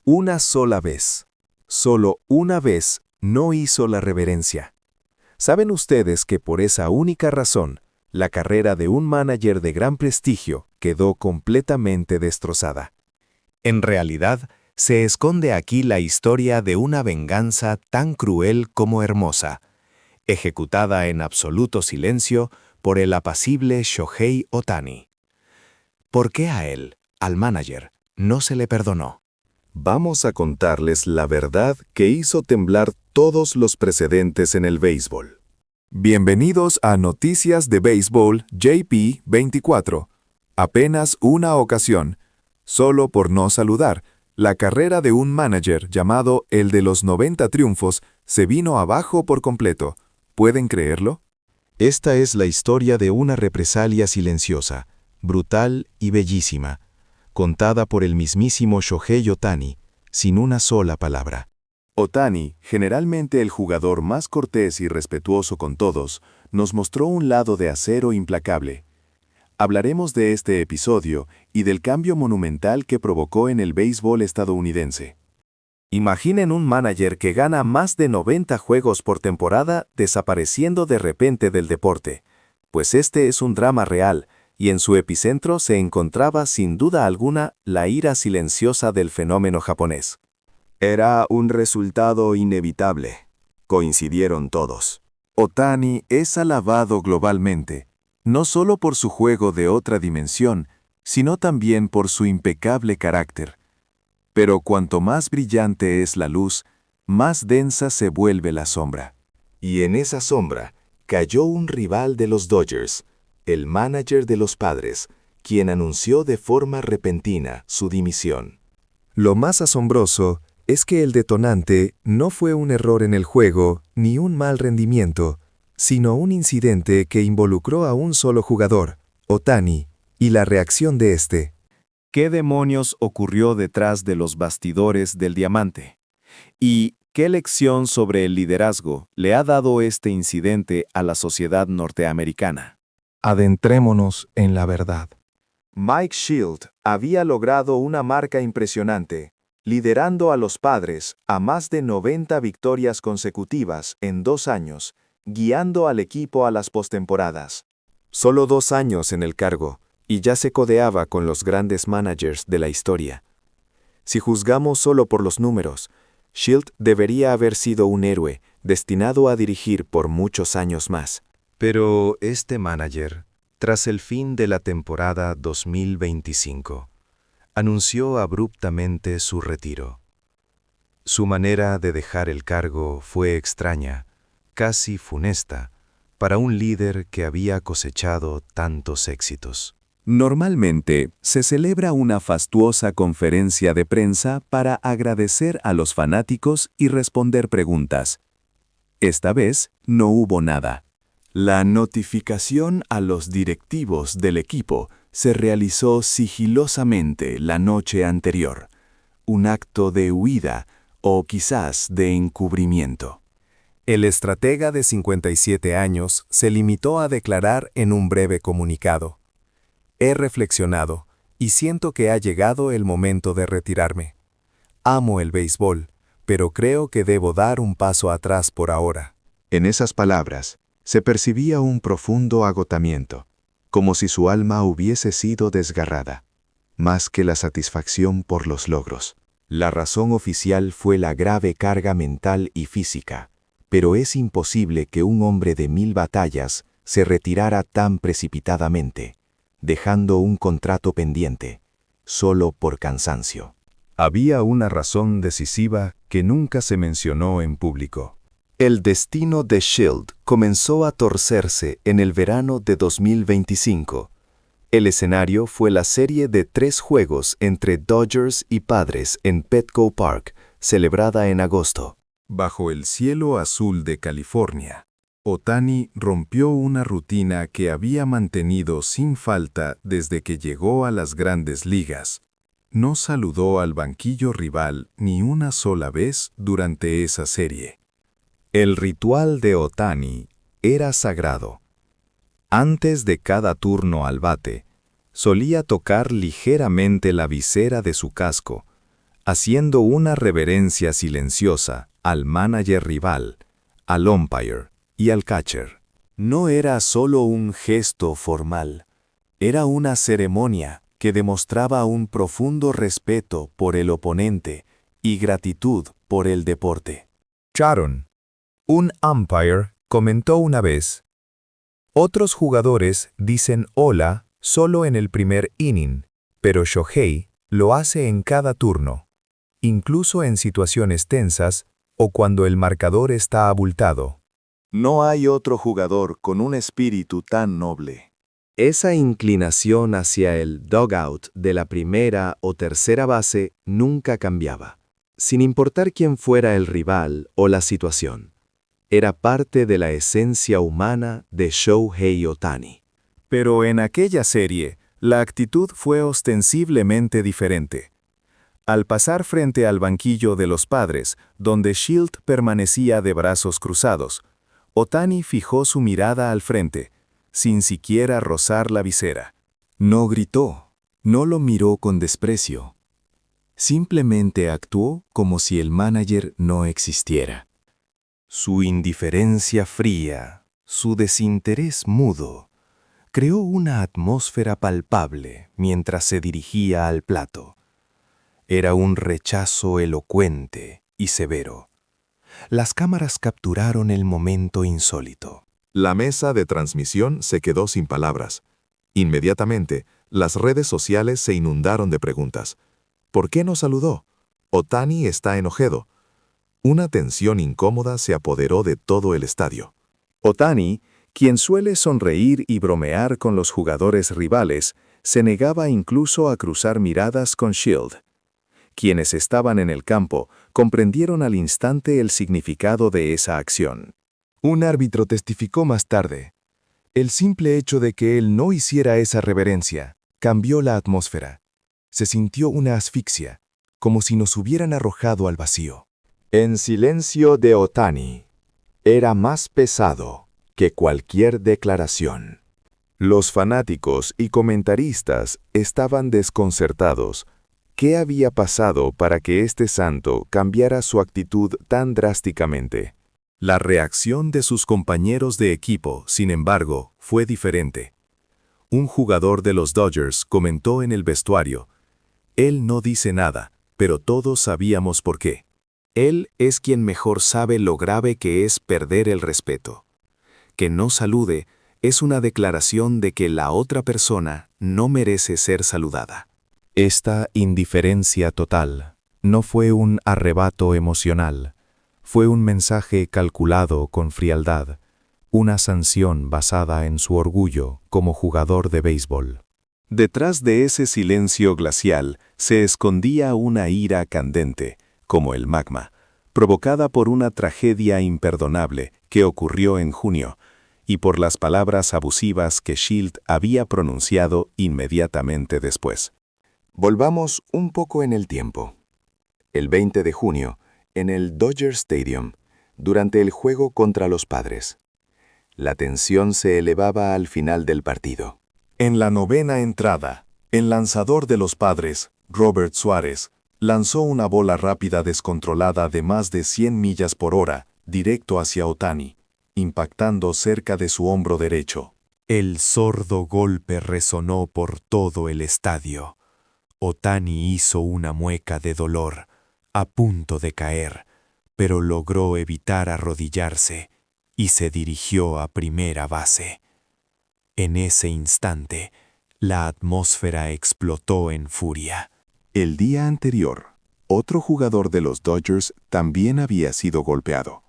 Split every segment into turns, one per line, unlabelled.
Una sola vez. Solo una vez no hizo la reverencia. ¿Saben ustedes que por esa única razón, la carrera de un manager de gran prestigio quedó completamente destrozada? En realidad, se esconde aquí la historia de una venganza tan cruel como hermosa, ejecutada en absoluto silencio por el apacible Shohei Ohtani. ¿Por qué a él, al manager, no se le perdonó? Vamos a contarles la verdad que hizo temblar todos los precedentes en el béisbol. Bienvenidos a Noticias de Béisbol JP 24. Apenas una ocasión, solo por no saludar, la carrera de un manager llamado el de los 90 triunfos se vino abajo por completo. ¿Pueden creerlo? Esta es la historia de una represalia silenciosa, brutal y bellísima, contada por el mismísimo Shohei Ohtani, sin una sola palabra. Ohtani, generalmente el jugador más cortés y respetuoso con todos, nos mostró un lado de acero implacable. Hablaremos de este episodio y del cambio monumental que provocó en el béisbol estadounidense. Imaginen un manager que gana más de 90 juegos por temporada desapareciendo de repente del deporte, pues este es un drama real, y en su epicentro se encontraba sin duda alguna la ira silenciosa del fenómeno japonés. Era un resultado inevitable. Coincidieron todos. Ohtani es alabado globalmente, no solo por su juego de otra dimensión, sino también por su impecable carácter. Pero cuanto más brillante es la luz, más densa se vuelve la sombra. Y en esa sombra cayó un rival de los Dodgers, el manager de los Padres, quien anunció de forma repentina su dimisión. Lo más asombroso es que el detonante no fue un error en el juego ni un mal rendimiento, sino un incidente que involucró a un solo jugador, Ohtani, y la reacción de este. ¿Qué demonios ocurrió detrás de los bastidores del diamante? ¿Y qué lección sobre el liderazgo le ha dado este incidente a la sociedad norteamericana? Adentrémonos en la verdad. Mike Shildt había logrado una marca impresionante, liderando a los Padres a más de 90 victorias consecutivas en 2 años, guiando al equipo a las postemporadas. Solo 2 años en el cargo, y ya se codeaba con los grandes managers de la historia. Si juzgamos solo por los números, Shildt debería haber sido un héroe, destinado a dirigir por muchos años más. Pero este manager, tras el fin de la temporada 2025, anunció abruptamente su retiro. Su manera de dejar el cargo fue extraña, casi funesta, para un líder que había cosechado tantos éxitos. Normalmente, se celebra una fastuosa conferencia de prensa para agradecer a los fanáticos y responder preguntas. Esta vez, no hubo nada. La notificación a los directivos del equipo se realizó sigilosamente la noche anterior, un acto de huida o quizás de encubrimiento. El estratega de 57 años se limitó a declarar en un breve comunicado: «He reflexionado y siento que ha llegado el momento de retirarme. Amo el béisbol, pero creo que debo dar un paso atrás por ahora». En esas palabras, se percibía un profundo agotamiento, como si su alma hubiese sido desgarrada, más que la satisfacción por los logros. La razón oficial fue la grave carga mental y física, pero es imposible que un hombre de 1000 batallas se retirara tan precipitadamente, dejando un contrato pendiente, solo por cansancio. Había una razón decisiva que nunca se mencionó en público. El destino de Shildt comenzó a torcerse en el verano de 2025. El escenario fue la serie de 3 juegos entre Dodgers y Padres en Petco Park, celebrada en agosto. Bajo el cielo azul de California, Ohtani rompió una rutina que había mantenido sin falta desde que llegó a las grandes ligas. No saludó al banquillo rival ni una sola vez durante esa serie. El ritual de Ohtani era sagrado. Antes de cada turno al bate, solía tocar ligeramente la visera de su casco, haciendo una reverencia silenciosa al manager rival, al umpire y al catcher.
No era solo un gesto formal, era una ceremonia que demostraba un profundo respeto por el oponente y gratitud por el deporte.
Sharon, un umpire, comentó una vez: otros jugadores dicen hola solo en el primer inning, pero Shohei lo hace en cada turno, incluso en situaciones tensas o cuando el marcador está abultado.
No hay otro jugador con un espíritu tan noble. Esa inclinación hacia el dugout de la primera o tercera base nunca cambiaba, sin importar quién fuera el rival o la situación. Era parte de la esencia humana de Shohei Ohtani. Pero en aquella serie, la actitud fue ostensiblemente diferente. Al pasar frente al banquillo de los Padres, donde Shield permanecía de brazos cruzados, Ohtani fijó su mirada al frente, sin siquiera rozar la visera. No gritó, no lo miró con desprecio. Simplemente actuó como si el manager no existiera. Su indiferencia fría, su desinterés mudo, creó una atmósfera palpable mientras se dirigía al plato. Era un rechazo elocuente y severo. Las cámaras capturaron el momento insólito.
La mesa de transmisión se quedó sin palabras. Inmediatamente, las redes sociales se inundaron de preguntas. ¿Por qué no saludó? Ohtani está enojado. Una tensión incómoda se apoderó de todo el estadio.
Ohtani, quien suele sonreír y bromear con los jugadores rivales, se negaba incluso a cruzar miradas con Shield. Quienes estaban en el campo comprendieron al instante el significado de esa acción.
Un árbitro testificó más tarde: el simple hecho de que él no hiciera esa reverencia cambió la atmósfera. Se sintió una asfixia, como si nos hubieran arrojado al vacío.
En silencio de Ohtani, era más pesado que cualquier declaración. Los fanáticos y comentaristas estaban desconcertados. ¿Qué había pasado para que este santo cambiara su actitud tan drásticamente? La reacción de sus compañeros de equipo, sin embargo, fue diferente. Un jugador de los Dodgers comentó en el vestuario: él no dice nada, pero todos sabíamos por qué. Él es quien mejor sabe lo grave que es perder el respeto. Que no salude es una declaración de que la otra persona no merece ser saludada. Esta indiferencia total no fue un arrebato emocional, fue un mensaje calculado con frialdad, una sanción basada en su orgullo como jugador de béisbol. Detrás de ese silencio glacial se escondía una ira candente, como el magma, provocada por una tragedia imperdonable que ocurrió en junio, y por las palabras abusivas que Shield había pronunciado inmediatamente después. Volvamos un poco en el tiempo. El 20 de junio, en el Dodger Stadium, durante el juego contra los Padres. La tensión se elevaba al final del partido. En la novena entrada, el lanzador de los Padres, Robert Suárez, lanzó una bola rápida descontrolada de más de 100 millas por hora, directo hacia Ohtani, impactando cerca de su hombro derecho. El sordo golpe resonó por todo el estadio. Ohtani hizo una mueca de dolor, a punto de caer, pero logró evitar arrodillarse y se dirigió a primera base. En ese instante, la atmósfera explotó en furia. El día anterior, otro jugador de los Dodgers también había sido golpeado.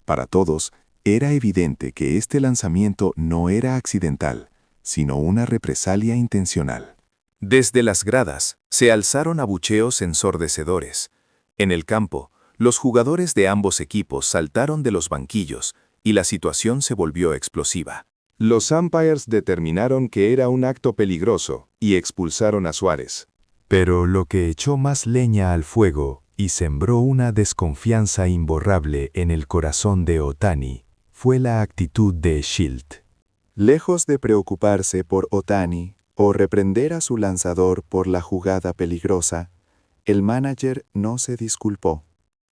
Para todos, era evidente que este lanzamiento no era accidental, sino una represalia intencional. Desde las gradas, se alzaron abucheos ensordecedores. En el campo, los jugadores de ambos equipos saltaron de los banquillos y la situación se volvió explosiva. Los umpires determinaron que era un acto peligroso y expulsaron a Suárez. Pero lo que echó más leña al fuego y sembró una desconfianza imborrable en el corazón de Ohtani fue la actitud de Shield. Lejos de preocuparse por Ohtani o reprender a su lanzador por la jugada peligrosa, El manager no se disculpó.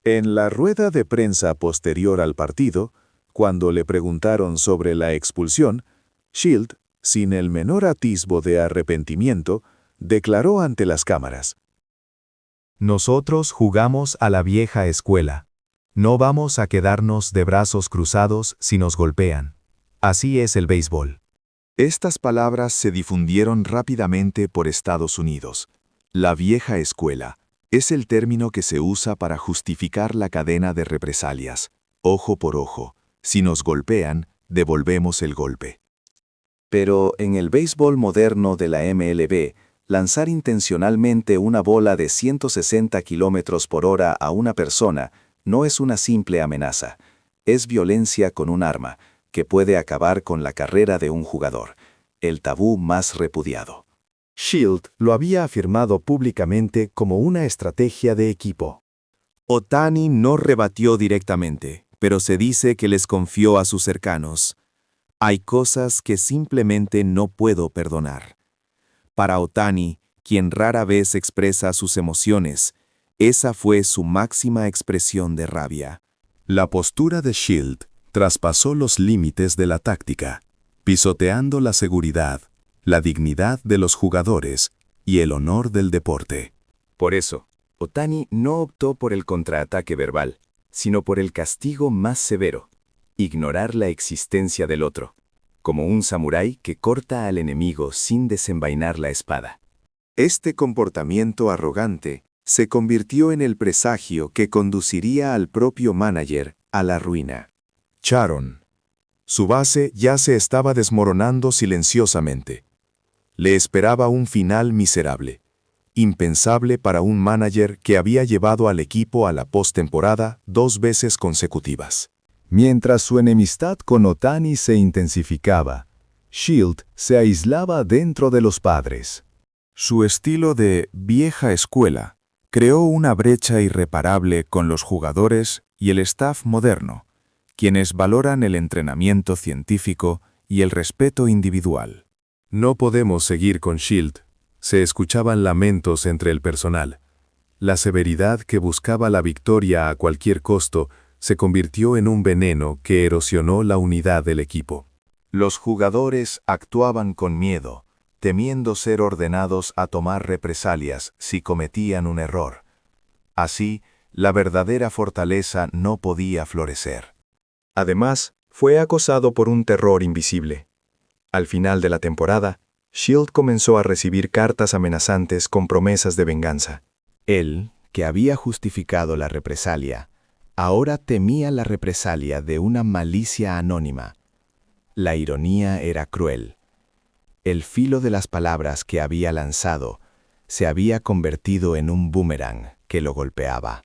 En la rueda de prensa posterior al partido, cuando le preguntaron sobre la expulsión, Shield, sin el menor atisbo de arrepentimiento, declaró ante las cámaras: «Nosotros jugamos a la vieja escuela. No vamos a quedarnos de brazos cruzados si nos golpean. Así es el béisbol».
Estas palabras se difundieron rápidamente por Estados Unidos. La vieja escuela es el término que se usa para justificar la cadena de represalias. Ojo por ojo. Si nos golpean, devolvemos el golpe. Pero en el béisbol moderno de la MLB, lanzar intencionalmente una bola de 160 km/h a una persona no es una simple amenaza. Es violencia con un arma, que puede acabar con la carrera de un jugador, el tabú más repudiado.
Shield lo había afirmado públicamente como una estrategia de equipo.
Ohtani no rebatió directamente, pero se dice que les confió a sus cercanos: «Hay cosas que simplemente no puedo perdonar». Para Ohtani, quien rara vez expresa sus emociones, esa fue su máxima expresión de rabia.
La postura de Shield traspasó los límites de la táctica, pisoteando la seguridad, la dignidad de los jugadores y el honor del deporte.
Por eso, Ohtani no optó por el contraataque verbal, sino por el castigo más severo: ignorar la existencia del otro, como un samurái que corta al enemigo sin desenvainar la espada. Este comportamiento arrogante se convirtió en el presagio que conduciría al propio manager a la ruina.
Sharon. Su base ya se estaba desmoronando silenciosamente. Le esperaba un final miserable, impensable para un manager que había llevado al equipo a la postemporada 2 veces consecutivas. Mientras su enemistad con Ohtani se intensificaba, Shield se aislaba dentro de los Padres.
Su estilo de vieja escuela creó una brecha irreparable con los jugadores y el staff moderno, quienes valoran el entrenamiento científico y el respeto individual.
«No podemos seguir con Shield», se escuchaban lamentos entre el personal. La severidad que buscaba la victoria a cualquier costo se convirtió en un veneno que erosionó la unidad del equipo.
Los jugadores actuaban con miedo, temiendo ser ordenados a tomar represalias si cometían un error. Así, la verdadera fortaleza no podía florecer. Además, fue acosado por un terror invisible. Al final de la temporada, Shield comenzó a recibir cartas amenazantes con promesas de venganza. Él, que había justificado la represalia, ahora temía la represalia de una malicia anónima. La ironía era cruel. El filo de las palabras que había lanzado se había convertido en un boomerang que lo golpeaba.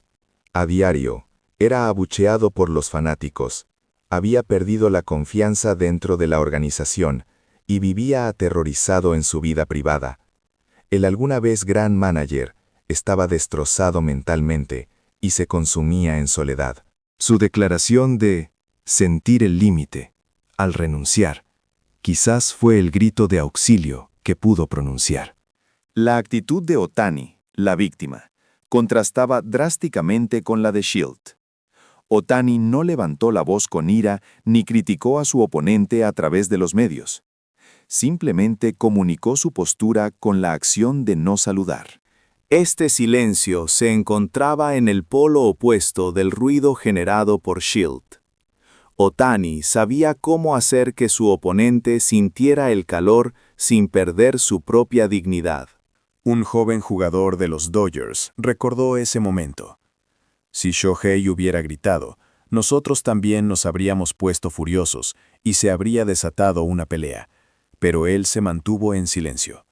A diario, era abucheado por los fanáticos. Había perdido la confianza dentro de la organización y vivía aterrorizado en su vida privada. El alguna vez gran manager estaba destrozado mentalmente y se consumía en soledad. Su declaración de sentir el límite al renunciar quizás fue el grito de auxilio que pudo pronunciar. La actitud de Ohtani, la víctima, contrastaba drásticamente con la de Shield. Ohtani no levantó la voz con ira ni criticó a su oponente a través de los medios. Simplemente comunicó su postura con la acción de no saludar.
Este silencio se encontraba en el polo opuesto del ruido generado por Shield. Ohtani sabía cómo hacer que su oponente sintiera el calor sin perder su propia dignidad.
Un joven jugador de los Dodgers recordó ese momento. Si Shohei hubiera gritado, nosotros también nos habríamos puesto furiosos y se habría desatado una pelea, pero él se mantuvo en silencio.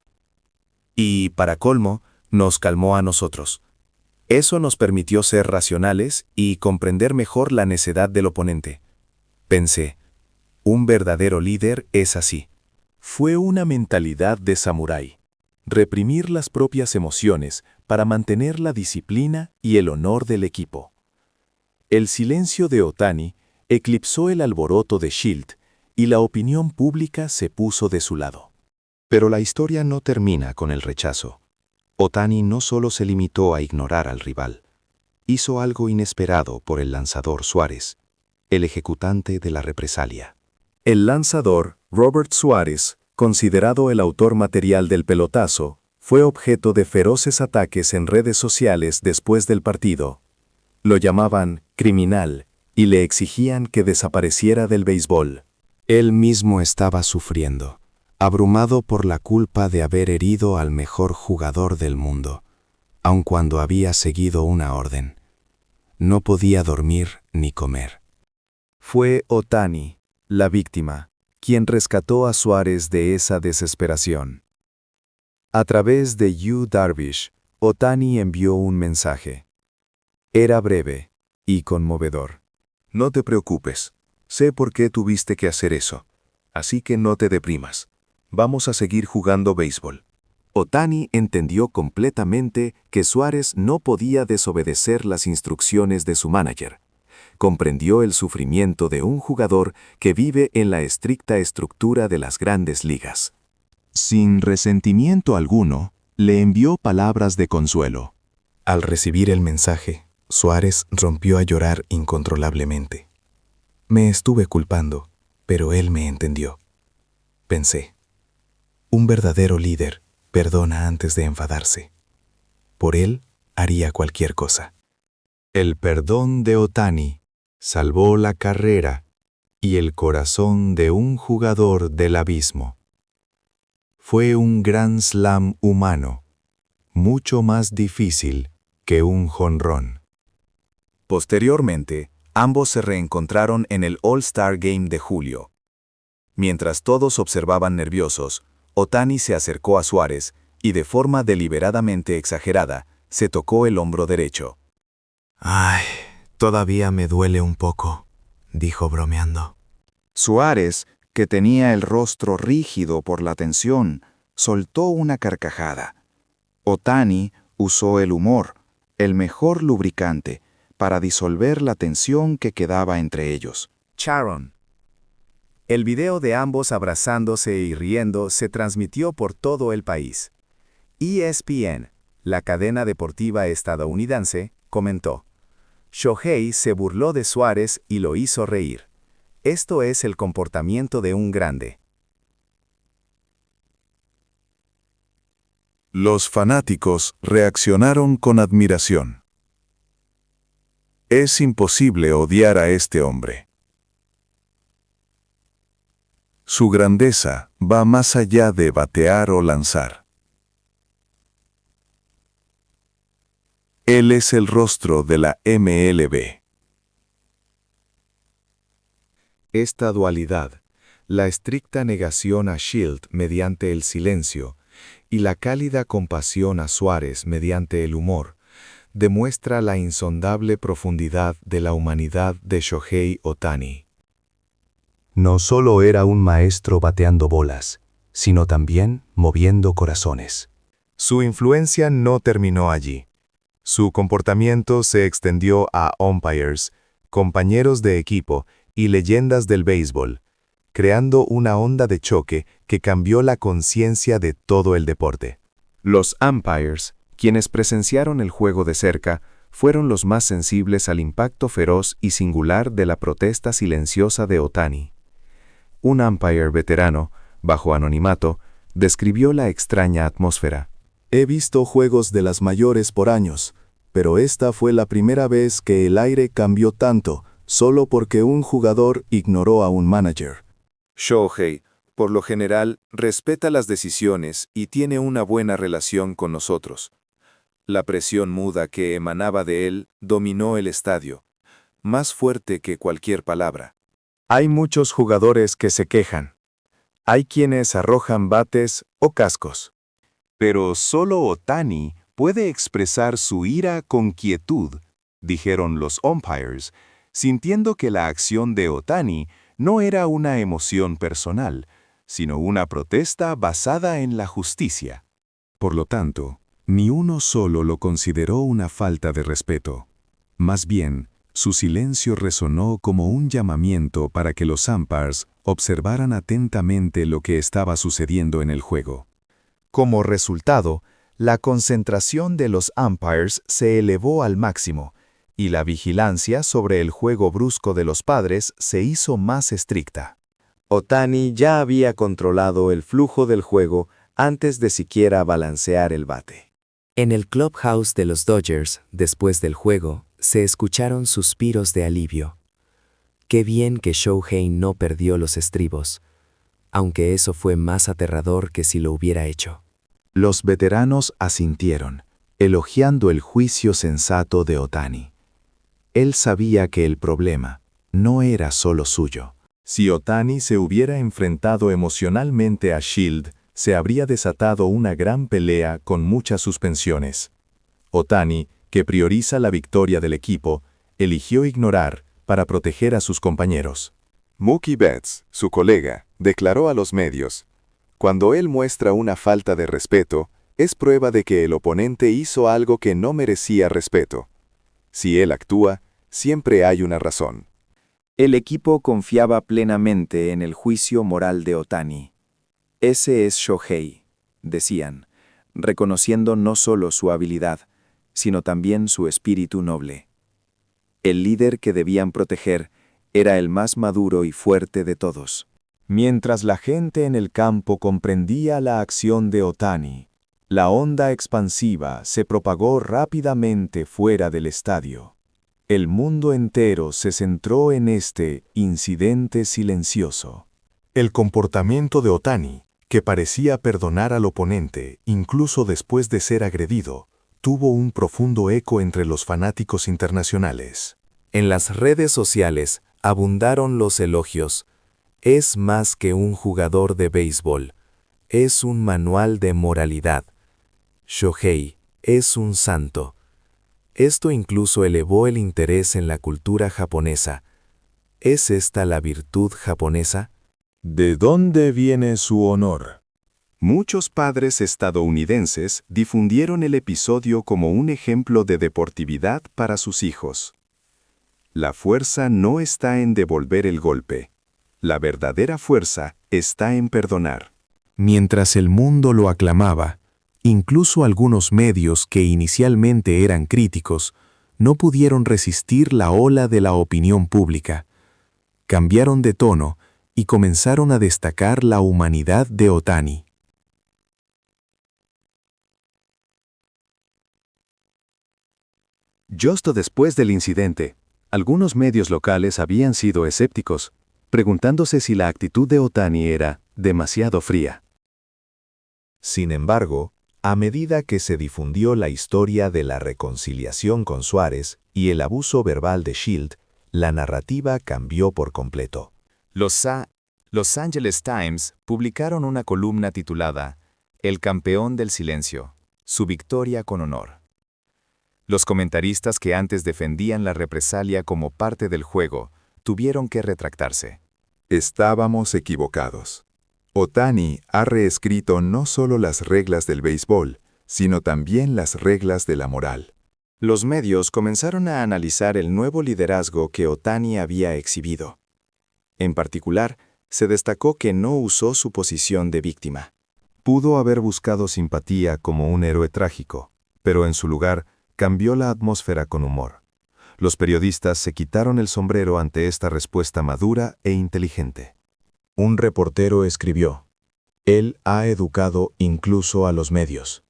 Y, para colmo, nos calmó a nosotros. Eso nos permitió ser racionales y comprender mejor la necedad del oponente. Pensé, un verdadero líder es así. Fue una mentalidad de samurái. Reprimir las propias emociones para mantener la disciplina y el honor del equipo. El silencio de Ohtani eclipsó el alboroto de Shield y la opinión pública se puso de su lado. Pero la historia no termina con el rechazo. Otani no solo se limitó a ignorar al rival, hizo algo inesperado por el lanzador Suárez, el ejecutante de la represalia. El lanzador, Robert Suárez, considerado el autor material del pelotazo, fue objeto de feroces ataques en redes sociales después del partido. Lo llamaban criminal y le exigían que desapareciera del béisbol. Él mismo estaba sufriendo, abrumado por la culpa de haber herido al mejor jugador del mundo, aun cuando había seguido una orden. No podía dormir ni comer. Fue Otani, la víctima, quien rescató a Suárez de esa desesperación. A través de Yu Darvish, Otani envió un mensaje. Era breve y conmovedor. No te preocupes, sé por qué tuviste que hacer eso, así que no te deprimas. Vamos a seguir jugando béisbol. Otani entendió completamente que Suárez no podía desobedecer las instrucciones de su manager. Comprendió el sufrimiento de un jugador que vive en la estricta estructura de las grandes ligas. Sin resentimiento alguno, le envió palabras de consuelo. Al recibir el mensaje, Suárez rompió a llorar incontrolablemente. Me estuve culpando, pero él me entendió. Pensé, un verdadero líder perdona antes de enfadarse. Por él haría cualquier cosa. El perdón de Otani salvó la carrera y el corazón de un jugador del abismo. Fue un gran slam humano, mucho más difícil que un jonrón. Posteriormente, ambos se reencontraron en el All-Star Game de julio. Mientras todos observaban nerviosos, Otani se acercó a Suárez y de forma deliberadamente exagerada, se tocó el hombro derecho. «Ay, todavía me duele un poco», dijo bromeando.
Suárez, que tenía el rostro rígido por la tensión, soltó una carcajada. Otani usó el humor, el mejor lubricante, para disolver la tensión que quedaba entre ellos.
Sharon. El video de ambos abrazándose y riendo se transmitió por todo el país. ESPN, la cadena deportiva estadounidense, comentó: Shohei se burló de Suárez y lo hizo reír. Esto es el comportamiento de un grande.
Los fanáticos reaccionaron con admiración. Es imposible odiar a este hombre. Su grandeza va más allá de batear o lanzar. Él es el rostro de la MLB.
Esta dualidad, la estricta negación a Shield mediante el silencio y la cálida compasión a Suárez mediante el humor, demuestra la insondable profundidad de la humanidad de Shohei Otani. No solo era un maestro bateando bolas, sino también moviendo corazones. Su influencia no terminó allí. Su comportamiento se extendió a umpires, compañeros de equipo y leyendas del béisbol, creando una onda de choque que cambió la conciencia de todo el deporte. Los umpires, quienes presenciaron el juego de cerca, fueron los más sensibles al impacto feroz y singular de la protesta silenciosa de Otani. Un umpire veterano, bajo anonimato, describió la extraña atmósfera. He visto juegos de las mayores por años, pero esta fue la primera vez que el aire cambió tanto, solo porque un jugador ignoró a un manager. Shohei, por lo general, respeta las decisiones y tiene una buena relación con nosotros. La presión muda que emanaba de él dominó el estadio, más fuerte que cualquier palabra. Hay muchos jugadores que se quejan. Hay quienes arrojan bates o cascos. Pero solo Otani puede expresar su ira con quietud, dijeron los umpires, sintiendo que la acción de Otani no era una emoción personal, sino una protesta basada en la justicia. Por lo tanto, ni uno solo lo consideró una falta de respeto. Más bien, su silencio resonó como un llamamiento para que los umpires observaran atentamente lo que estaba sucediendo en el juego. Como resultado,
La concentración de los umpires se elevó al máximo, y la vigilancia sobre el juego brusco de los padres se hizo más estricta.
Ohtani ya había controlado el flujo del juego antes de siquiera balancear el bate.
En el clubhouse de los Dodgers, después del juego, se escucharon suspiros de alivio. Qué bien que Shohei no perdió los estribos, aunque eso fue más aterrador que si lo hubiera hecho.
Los veteranos asintieron, elogiando el juicio sensato de Ohtani. Él sabía que el problema no era solo suyo.
Si Ohtani se hubiera enfrentado emocionalmente a Shield, se habría desatado una gran pelea con muchas suspensiones. Ohtani, que prioriza la victoria del equipo, eligió ignorar para proteger a sus compañeros.
Mookie Betts, su colega, declaró a los medios: "Cuando él muestra una falta de respeto, es prueba de que el oponente hizo algo que no merecía respeto. Si él actúa, siempre hay una razón".
El equipo confiaba plenamente en el juicio moral de Ohtani. Ese es Shohei, decían, reconociendo no solo su habilidad, sino también su espíritu noble. El líder que debían proteger era el más maduro y fuerte de todos.
Mientras la gente en el campo comprendía la acción de Ohtani, la onda expansiva se propagó rápidamente fuera del estadio. El mundo entero se centró en este incidente silencioso.
El comportamiento de Ohtani, que parecía perdonar al oponente incluso después de ser agredido, tuvo un profundo eco entre los fanáticos internacionales.
En las redes sociales abundaron los elogios. Es más que un jugador de béisbol. Es un manual de moralidad. Shohei es un santo. Esto incluso elevó el interés en la cultura japonesa. ¿Es esta la virtud japonesa?
¿De dónde viene su honor?
Muchos padres estadounidenses difundieron el episodio como un ejemplo de deportividad para sus hijos. La fuerza no está en devolver el golpe. La verdadera fuerza está en perdonar.
Mientras el mundo lo aclamaba, incluso algunos medios que inicialmente eran críticos no pudieron resistir la ola de la opinión pública. Cambiaron de tono y comenzaron a destacar la humanidad de Ohtani.
Justo después del incidente, algunos medios locales habían sido escépticos, preguntándose si la actitud de Ohtani era demasiado fría.
Sin embargo, a medida que se difundió la historia de la reconciliación con Suárez y el abuso verbal de Shield, la narrativa cambió por completo.
Los Angeles Times publicaron una columna titulada El campeón del silencio, su victoria con honor. Los comentaristas que antes defendían la represalia como parte del juego tuvieron que retractarse.
Estábamos equivocados. Ohtani ha reescrito no solo las reglas del béisbol, sino también las reglas de la moral.
Los medios comenzaron a analizar el nuevo liderazgo que Ohtani había exhibido. En particular, se destacó que no usó su posición de víctima.
Pudo haber buscado simpatía como un héroe trágico, pero en su lugar cambió la atmósfera con humor. Los periodistas se quitaron el sombrero ante esta respuesta madura e inteligente. Un reportero escribió: "Él ha educado incluso a los medios".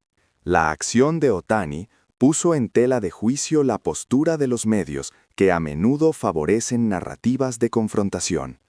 La acción de Ohtani puso en tela de juicio la postura de los medios, que a menudo favorecen narrativas de confrontación.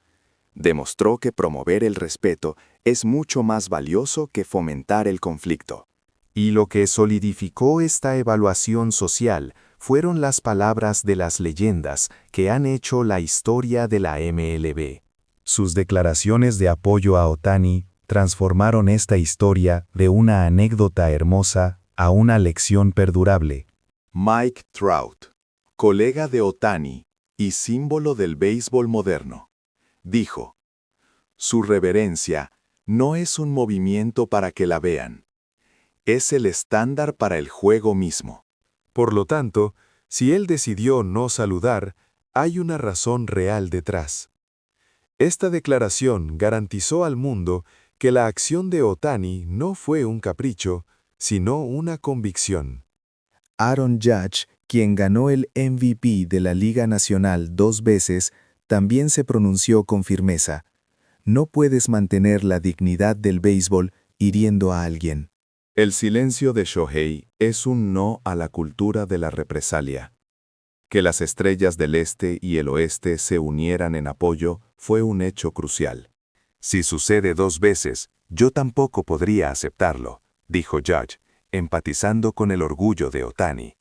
Demostró que promover el respeto es mucho más valioso que fomentar el conflicto.
Y lo que solidificó esta evaluación social fueron las palabras de las leyendas que han hecho la historia de la MLB.
Sus declaraciones de apoyo a Ohtani transformaron esta historia de una anécdota hermosa a una lección perdurable.
Mike Trout, colega de Ohtani y símbolo del béisbol moderno, dijo: "Su reverencia no es un movimiento para que la vean. Es el estándar para el juego mismo".
Por lo tanto, si él decidió no saludar, hay una razón real detrás. Esta declaración garantizó al mundo que la acción de Ohtani no fue un capricho,
sino una convicción.
Aaron Judge, quien ganó el MVP de la Liga Nacional 2 veces, también se pronunció con firmeza. No puedes mantener la dignidad del béisbol hiriendo a alguien.
El silencio de Shohei es un no a la cultura de la represalia. Que las estrellas del este y el oeste se unieran en apoyo fue un hecho crucial.
Si sucede 2 veces, yo tampoco podría aceptarlo, dijo Judge, empatizando con el orgullo de Ohtani.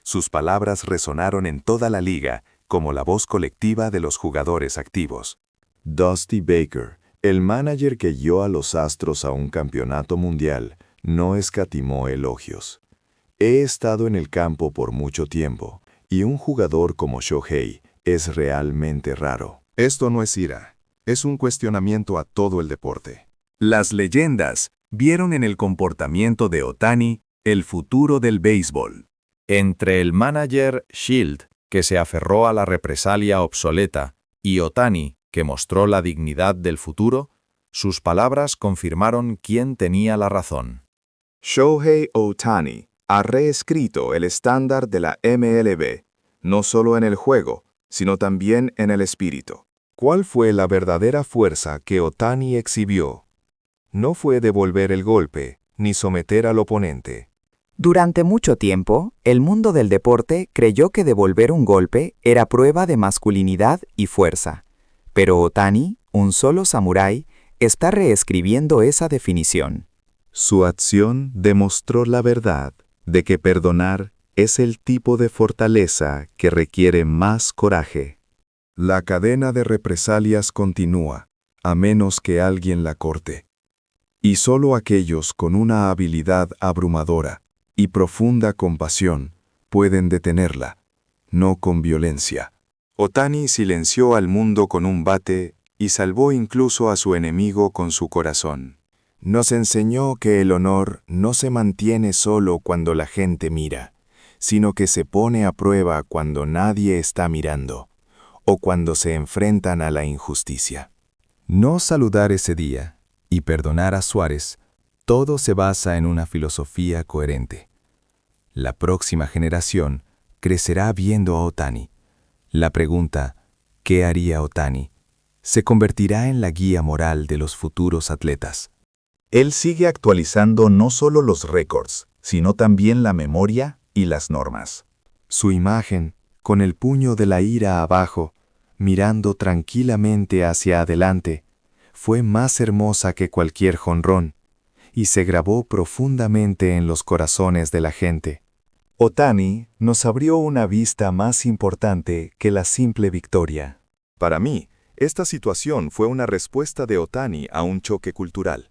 Sus palabras resonaron en toda la liga como la voz colectiva de los jugadores activos.
Dusty Baker, el manager que guió a los Astros a un campeonato mundial, no escatimó elogios. He estado en el campo por mucho tiempo, y un jugador como Shohei es realmente raro.
Esto no es ira, es un cuestionamiento a todo el deporte.
Las leyendas vieron en el comportamiento de Ohtani el futuro del béisbol. Entre el manager Shield, que se aferró a la represalia obsoleta, y Ohtani, que mostró la dignidad del futuro, sus palabras confirmaron quién tenía la razón.
Shohei Ohtani ha reescrito el estándar de la MLB, no solo en el juego, sino también en el espíritu.
¿Cuál fue la verdadera fuerza que Ohtani exhibió? No fue devolver el golpe, ni someter al oponente.
Durante mucho tiempo, el mundo del deporte creyó que devolver un golpe era prueba de masculinidad y fuerza. Pero Ohtani, un solo samurái, está reescribiendo esa definición.
Su acción demostró la verdad de que perdonar es el tipo de fortaleza que requiere más coraje. La cadena de represalias continúa, a menos que alguien la corte. Y solo aquellos con una habilidad abrumadora y profunda compasión pueden detenerla, no con violencia. Ohtani silenció al mundo con un bate y salvó incluso a su enemigo con su corazón. Nos enseñó que el honor no se mantiene solo cuando la gente mira, sino que se pone a prueba cuando nadie está mirando, o cuando se enfrentan a la injusticia. No saludar ese día y perdonar a Suárez, todo se basa en una filosofía coherente. La próxima generación crecerá viendo a Ohtani. La pregunta, ¿qué haría Ohtani?, se convertirá en la guía moral de los futuros atletas.
Él sigue actualizando no solo los récords, sino también la memoria y las normas.
Su imagen, con el puño de la ira abajo, mirando tranquilamente hacia adelante, fue más hermosa que cualquier jonrón, y se grabó profundamente en los corazones de la gente. Ohtani nos abrió una vista más importante que la simple victoria.
Para mí, esta situación fue una respuesta de Ohtani a un choque cultural.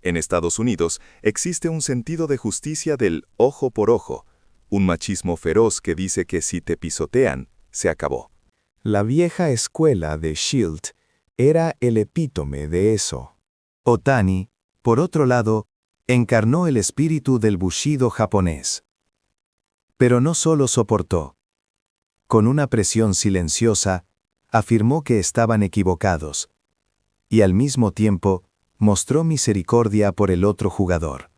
En Estados Unidos existe un sentido de justicia del ojo por ojo, un machismo feroz que dice que si te pisotean, se acabó.
La vieja escuela de Shield era el epítome de eso.
Ohtani, por otro lado, encarnó el espíritu del bushido japonés. Pero no solo soportó. Con una presión silenciosa, afirmó que estaban equivocados, y al mismo tiempo mostró misericordia por el otro jugador.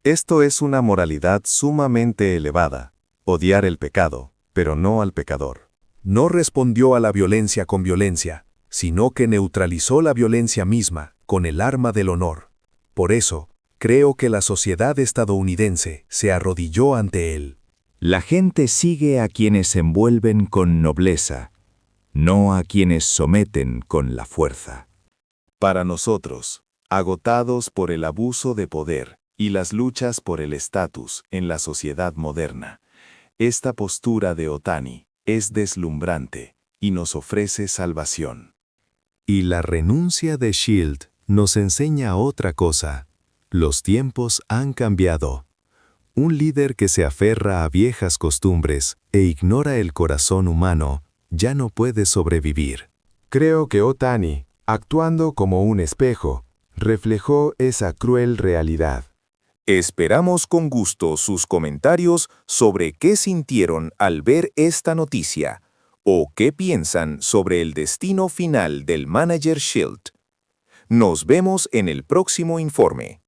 Esto es una moralidad sumamente elevada, odiar el pecado, pero no al pecador.
No respondió a la violencia con violencia, sino que neutralizó la violencia misma con el arma del honor. Por eso, creo que la sociedad estadounidense se arrodilló ante él.
La gente sigue a quienes envuelven con nobleza, no a quienes someten con la fuerza.
Para nosotros, agotados por el abuso de poder y las luchas por el estatus en la sociedad moderna, esta postura de Ohtani es deslumbrante y nos ofrece salvación.
Y la renuncia de Shield nos enseña otra cosa. Los tiempos han cambiado. Un líder que se aferra a viejas costumbres e ignora el corazón humano ya no puede sobrevivir.
Creo que Ohtani, actuando como un espejo, reflejó esa cruel realidad.
Esperamos con gusto sus comentarios sobre qué sintieron al ver esta noticia o qué piensan sobre el destino final del manager Shield. Nos vemos en el próximo informe.